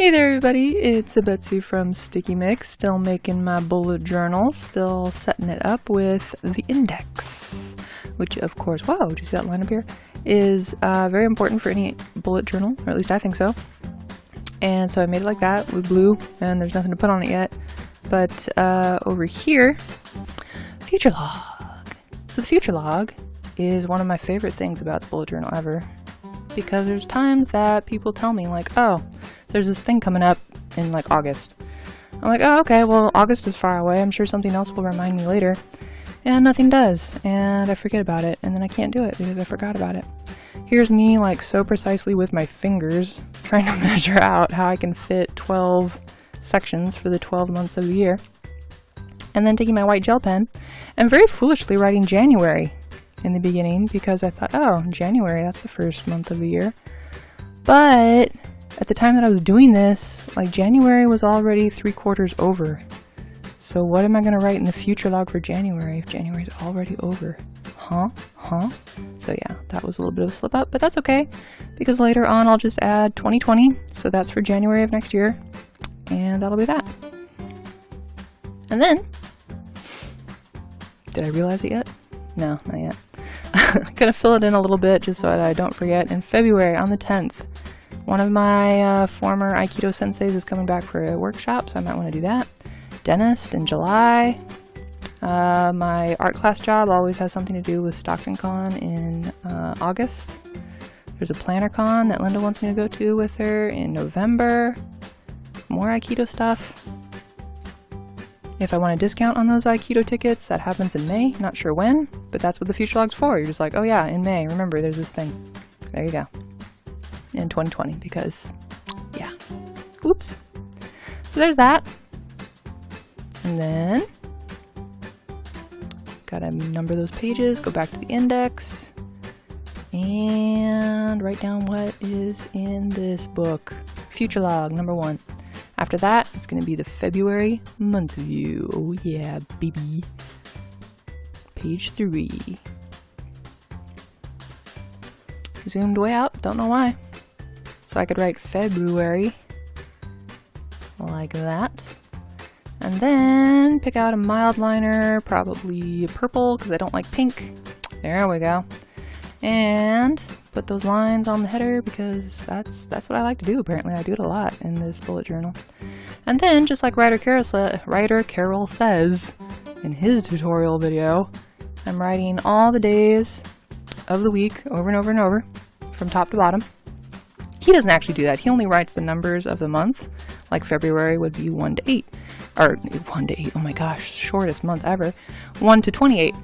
Hey there everybody, it's Betsy from Sticky Mix, still making my bullet journal, still setting it up with the index, which of course, whoa, do you see that line up here? Is very important for any bullet journal, or at least I think so. And so I made it like that with blue, and there's nothing to put on it yet. But over here, future log. So the future log is one of my favorite things about the bullet journal ever, because there's times that people tell me like, oh, there's this thing coming up in like August. I'm like, oh, okay, well, August is far away. I'm sure something else will remind me later. And nothing does. And I forget about it. And then I can't do it because I forgot about it. Here's me like so precisely with my fingers trying to measure out how I can fit 12 sections for the 12 months of the year. And then taking my white gel pen and very foolishly writing January in the beginning because I thought, oh, January, that's the first month of the year. But at the time that I was doing this, like January was already 3/4 over. So what am I going to write in the future log for January if January's already over? Huh? So yeah, that was a little bit of a slip up, but that's okay because later on I'll just add 2020. So that's for January of next year. And that'll be that. And then, did I realize it yet? No, not yet. I'm going to fill it in a little bit just so that I don't forget. In February, on the 10th, one of my former Aikido senseis is coming back for a workshop, so I might want to do that. Dentist in July. My art class job always has something to do with Stockton Con in August. There's a planner con that Linda wants me to go to with her in November. More Aikido stuff. If I want a discount on those Aikido tickets, that happens in May. Not sure when, but that's what the future log's for. You're just like, oh yeah, in May. Remember, there's this thing. There you go. In 2020, because, yeah. Oops. So there's that. And then, gotta number those pages, go back to the index, and write down what is in this book. Future log, number 1. After that, it's going to be the February month view. Oh yeah, baby. Page 3. Zoomed way out, don't know why. So I could write February, like that. And then pick out a mild liner, probably purple, because I don't like pink. There we go. And put those lines on the header, because that's what I like to do, apparently. I do it a lot in this bullet journal. And then, just like Writer Carol says in his tutorial video, I'm writing all the days of the week over and over and over, from top to bottom. He doesn't actually do that. He only writes the numbers of the month, like February would be 1 to 8. Or 1 to 8, oh my gosh, shortest month ever. 1 to 28,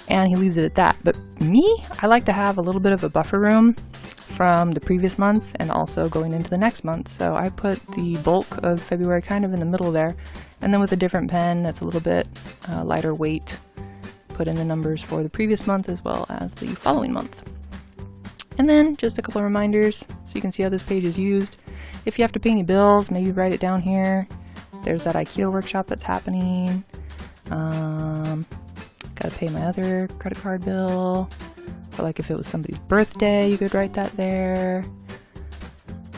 and he leaves it at that. But me, I like to have a little bit of a buffer room from the previous month and also going into the next month. So I put the bulk of February kind of in the middle there, and then with a different pen that's a little bit lighter weight, put in the numbers for the previous month as well as the following month. And then just a couple of reminders so you can see how this page is used. If you have to pay any bills, maybe write it down here. There's that Aikido workshop that's happening. Gotta pay my other credit card bill. But like if it was somebody's birthday, you could write that there.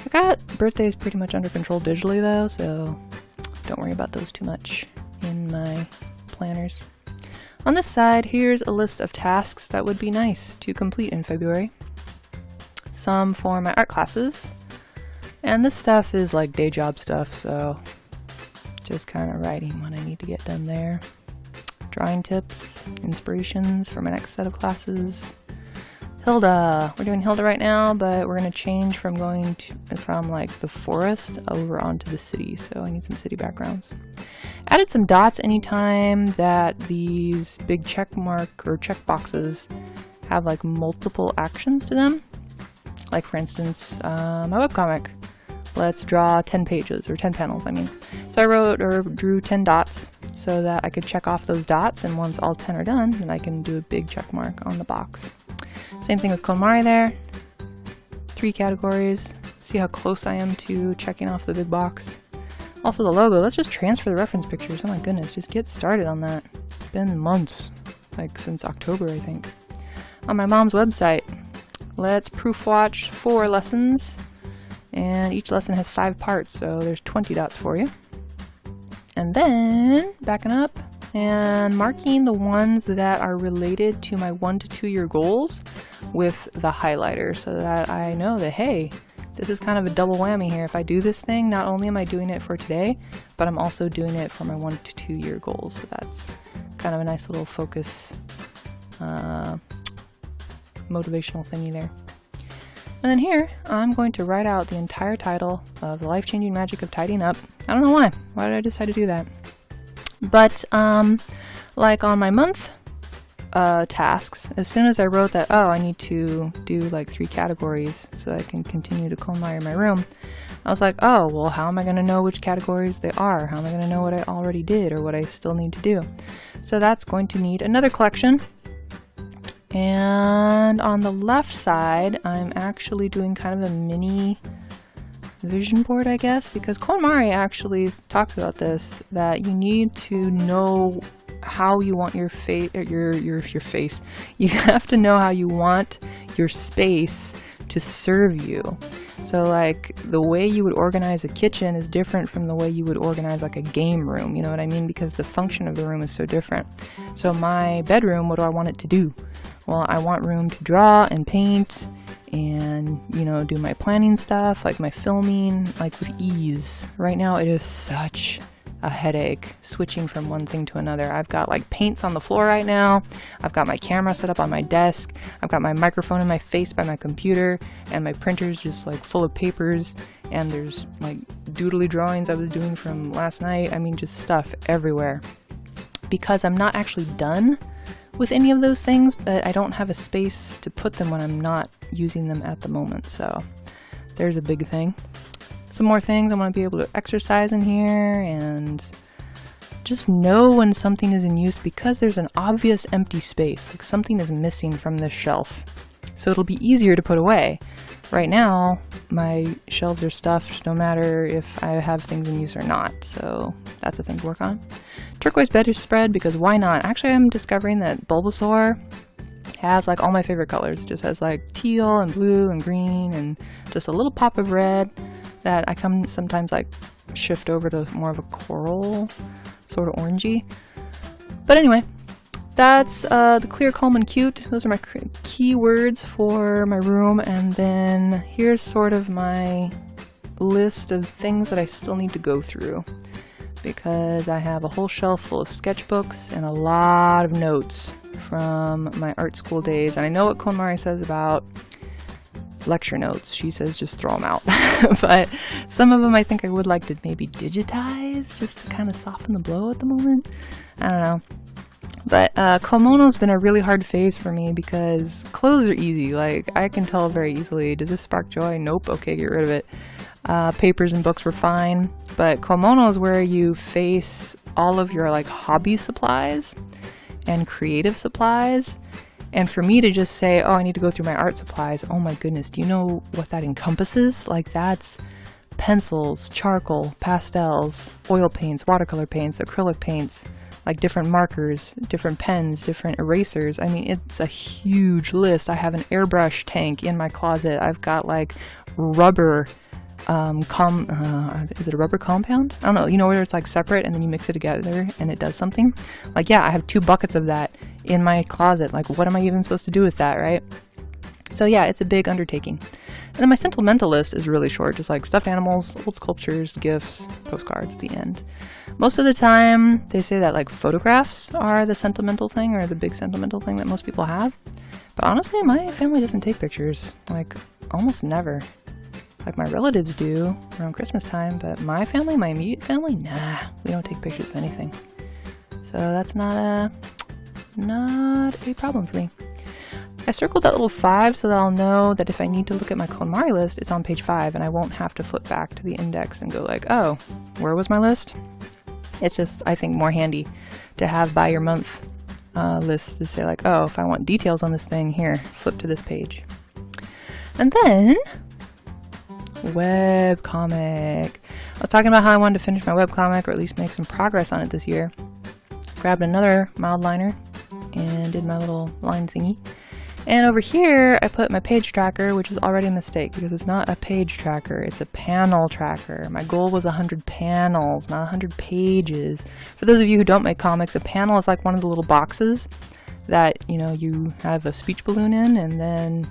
I got birthdays pretty much under control digitally though, so don't worry about those too much in my planners. On this side, here's a list of tasks that would be nice to complete in February. Some for my art classes. And this stuff is like day job stuff, so just kind of writing what I need to get done there. Drawing tips, inspirations for my next set of classes. Hilda. We're doing Hilda right now, but we're going to change from going from like the forest over onto the city, so I need some city backgrounds. Added some dots anytime that these big check mark or check boxes have like multiple actions to them. Like for instance, my webcomic. Let's draw 10 pages, or 10 panels, I mean. So I wrote or drew 10 dots so that I could check off those dots, and once all 10 are done, then I can do a big check mark on the box. Same thing with KonMari there. 3 categories. See how close I am to checking off the big box. Also the logo, let's just transfer the reference pictures. Oh my goodness, just get started on that. It's been months, like since October, I think. On my mom's website, let's proof watch 4 lessons And each lesson has 5 parts, so there's 20 dots for you. And then backing up and marking the ones that are related to my 1 to 2 year goals with the highlighter, so that I know that, hey, this is kind of a double whammy here. If I do this thing, not only am I doing it for today, but I'm also doing it for my 1 to 2 year goals. So that's kind of a nice little focus, motivational thingy there. And then here, I'm going to write out the entire title of The Life-Changing Magic of Tidying Up. I don't know why. Why did I decide to do that? But, like on my month tasks, as soon as I wrote that, oh, I need to do like 3 categories so that I can continue to KonMari my room, I was like, oh, well, how am I going to know which categories they are? How am I going to know what I already did or what I still need to do? So that's going to need another collection. And on the left side, I'm actually doing kind of a mini vision board, I guess, because KonMari actually talks about this, that you need to know how you want your face, your face. You have to know how you want your space to serve you. So like the way you would organize a kitchen is different from the way you would organize like a game room, you know what I mean? Because the function of the room is so different. So my bedroom, what do I want it to do? Well, I want room to draw and paint and, you know, do my planning stuff, like my filming, like with ease. Right now it is such a headache switching from one thing to another. I've got like paints on the floor right now. I've got my camera set up on my desk. I've got my microphone in my face by my computer, and my printer's just like full of papers, and there's like doodly drawings I was doing from last night. I mean, just stuff everywhere. Because I'm not actually done with any of those things, but I don't have a space to put them when I'm not using them at the moment. So there's a big thing. Some more things, I want to be able to exercise in here and just know when something is in use, because there's an obvious empty space, like something is missing from this shelf. So it'll be easier to put away. Right now, my shelves are stuffed no matter if I have things in use or not, so that's a thing to work on. Turquoise bedspread, because why not? Actually, I'm discovering that Bulbasaur has like all my favorite colors. It just has like teal and blue and green and just a little pop of red that I come sometimes like shift over to more of a coral, sort of orangey. But anyway, that's the clear, calm, and cute. Those are my keywords for my room. And then here's sort of my list of things that I still need to go through, because I have a whole shelf full of sketchbooks and a lot of notes from my art school days. And I know what KonMari says about lecture notes. She says just throw them out. But some of them I think I would like to maybe digitize just to kind of soften the blow at the moment. I don't know. But Komono's been a really hard phase for me, because clothes are easy. Like, I can tell very easily, does this spark joy? Nope. Okay, get rid of it. Papers and books were fine. But Komono is where you face all of your like hobby supplies and creative supplies. And for me to just say, oh, I need to go through my art supplies, oh my goodness, do you know what that encompasses? Like, that's pencils, charcoal, pastels, oil paints, watercolor paints, acrylic paints, like different markers, different pens, different erasers. I mean, it's a huge list. I have an airbrush tank in my closet. I've got like rubber, is it a rubber compound? I don't know, you know, where it's like separate and then you mix it together and it does something? Like, yeah, I have 2 buckets of that in my closet. Like, what am I even supposed to do with that, right? So yeah, it's a big undertaking. And then my sentimental list is really short, just like stuffed animals, old sculptures, gifts, postcards at the end. Most of the time, they say that like photographs are the sentimental thing, or the big sentimental thing that most people have. But honestly, my family doesn't take pictures, like almost never. Like my relatives do around Christmas time, but my family, my immediate family, nah, we don't take pictures of anything. So that's not a problem for me. I circled that little 5 so that I'll know that if I need to look at my KonMari list, it's on page 5, and I won't have to flip back to the index and go like, oh, where was my list? It's just, I think, more handy to have by your month list to say like, oh, if I want details on this thing, here, flip to this page. And then webcomic. I was talking about how I wanted to finish my webcomic, or at least make some progress on it this year. Grabbed another mild liner and did my little line thingy. And over here, I put my page tracker, which is already a mistake because it's not a page tracker, it's a panel tracker. My goal was 100 panels, not 100 pages. For those of you who don't make comics, a panel is like one of the little boxes that, you know, you have a speech balloon in, and then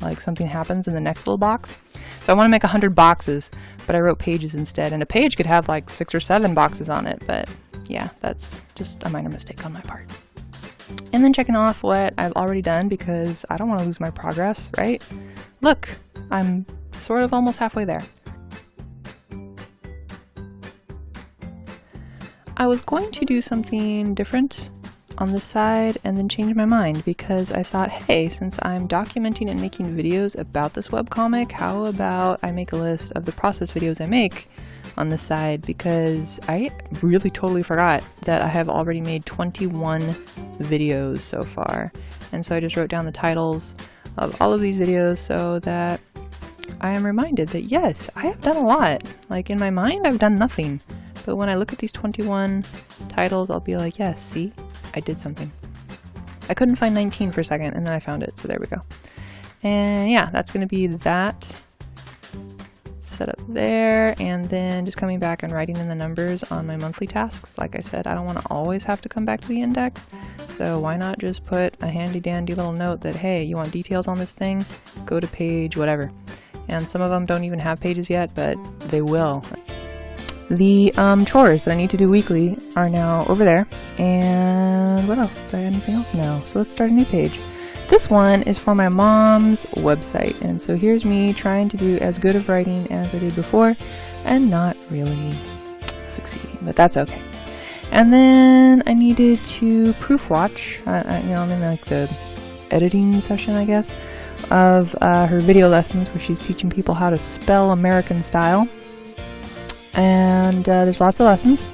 like something happens in the next little box. So I want to make 100 boxes, but I wrote pages instead. And a page could have like 6 or 7 boxes on it, but yeah, that's just a minor mistake on my part. And then checking off what I've already done because I don't want to lose my progress, right? Look, I'm sort of almost halfway there. I was going to do something different on this side and then change my mind because I thought, hey, since I'm documenting and making videos about this webcomic, how about I make a list of the process videos I make on this side, because I really totally forgot that I have already made 21 videos so far. And so I just wrote down the titles of all of these videos so that I am reminded that yes, I have done a lot. Like in my mind, I've done nothing. But when I look at these 21 titles, I'll be like, yes, see, I did something. I couldn't find 19 for a second, and then I found it, so there we go. And yeah, that's going to be that set up there, and then just coming back and writing in the numbers on my monthly tasks. Like I said, I don't want to always have to come back to the index, so why not just put a handy dandy little note that, hey, you want details on this thing? Go to page whatever. And some of them don't even have pages yet, but they will. The chores that I need to do weekly are now over there. And what else? Did I add anything else? No. So let's start a new page. This one is for my mom's website, and so here's me trying to do as good of writing as I did before and not really succeeding, but that's okay. And then I needed to proof watch, you know, I'm in like the editing session, I guess, of her video lessons where she's teaching people how to spell American style. And there's lots of lessons.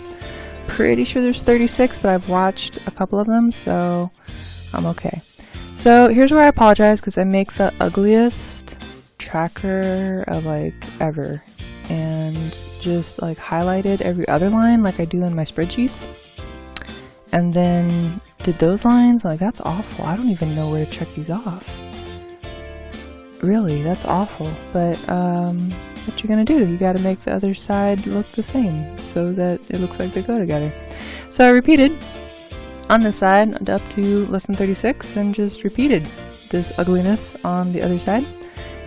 Pretty sure there's 36, but I've watched a couple of them, so I'm okay. So here's where I apologize because I make the ugliest tracker of like ever and just like highlighted every other line like I do in my spreadsheets, and then did those lines. Like, that's awful. I don't even know where to check these off. Really, that's awful. But what you're gonna do, you gotta make the other side look the same so that it looks like they go together. So I repeated on this side up to lesson 36 and just repeated this ugliness on the other side,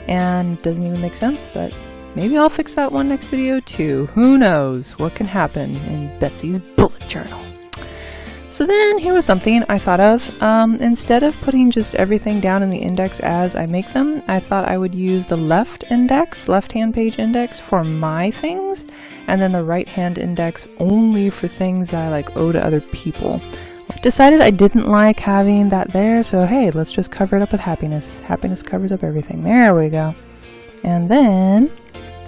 and it doesn't even make sense, but maybe I'll fix that one next video too. Who knows what can happen in Betsy's bullet journal. So then here was something I thought of. Instead of putting just everything down in the index as I make them, I thought I would use the left-hand page index for my things, and then the right-hand index only for things that I like owe to other people. Decided I didn't like having that there, so hey, let's just cover it up with happiness. Happiness covers up everything. There we go. And then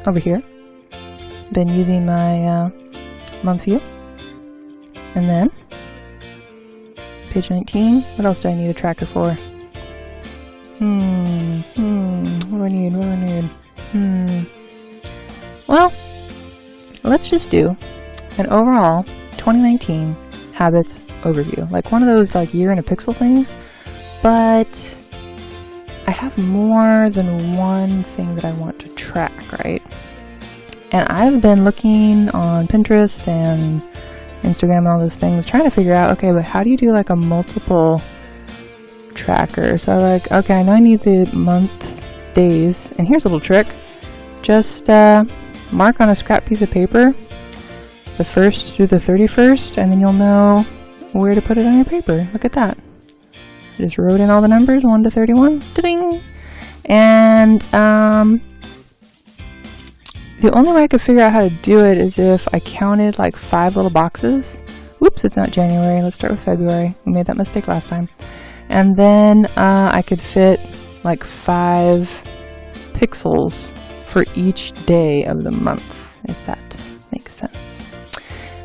over here, been using my month view. And then page 19. What else do I need a tracker for? What do I need? Well, let's just do an overall 2019 habits overview, like one of those like year in a pixel things, but I have more than one thing that I want to track, right? And I've been looking on Pinterest and Instagram and all those things, trying to figure out, okay, but how do you do like a multiple tracker? So like, okay, I know I need the month, days, and here's a little trick. Just mark on a scrap piece of paper the 1st through the 31st, and then you'll know where to put it on your paper. Look at that. I just wrote in all the numbers, 1 to 31. Da-ding! And the only way I could figure out how to do it is if I counted like 5 little boxes. Whoops, it's not January. Let's start with February. We made that mistake last time. And then I could fit like 5 pixels for each day of the month, if that makes sense.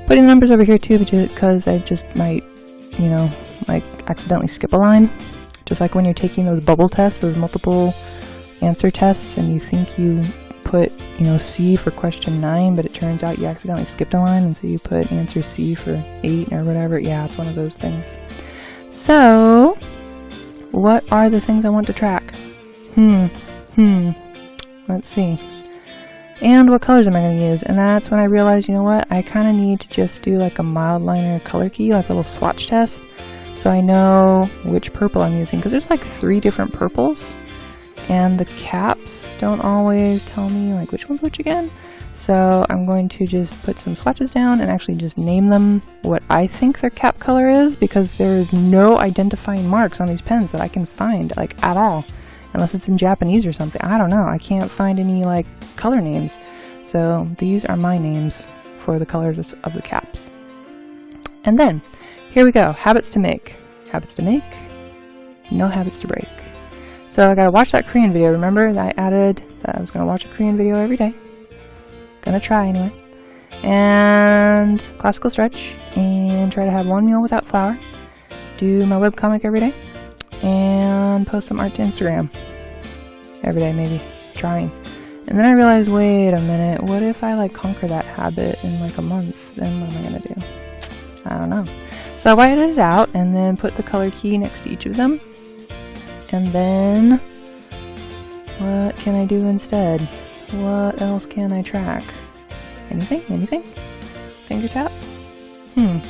Putting the numbers over here too, because I just might, you know, like accidentally skip a line. Just like when you're taking those bubble tests, those multiple answer tests, and you think you put, you know, C for question 9, but it turns out you accidentally skipped a line, and so you put answer C for 8 or whatever. Yeah, it's one of those things. So What are the things I want to track? Let's see. And what colors am I going to use? And that's when I realized, you know what, I kind of need to just do like a mild liner color key, like a little swatch test, so I know which purple I'm using, because there's like 3 different purples, and the caps don't always tell me like which one's which again. So I'm going to just put some swatches down and actually just name them what I think their cap color is, because there's no identifying marks on these pens that I can find like at all, unless it's in Japanese or something. I don't know, I can't find any like color names. So these are my names for the colors of the caps. And then here we go, habits to make. Habits to make, no habits to break. So I gotta watch that Korean video. Remember that I added that I was gonna watch a Korean video every day. Gonna try anyway. And classical stretch, and try to have 1 meal without flour. Do my webcomic every day, and post some art to Instagram every day, maybe. Trying. And then I realized, wait a minute, what if I like conquer that habit in like a month? Then what am I gonna do? I don't know. So I whited it out and then put the color key next to each of them. And then what can I do instead? What else can I track? Anything? Anything? Finger tap? I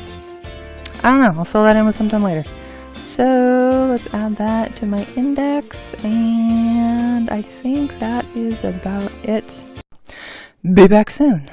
don't know. I'll fill that in with something later. So let's add that to my index, and I think that is about it. Be back soon.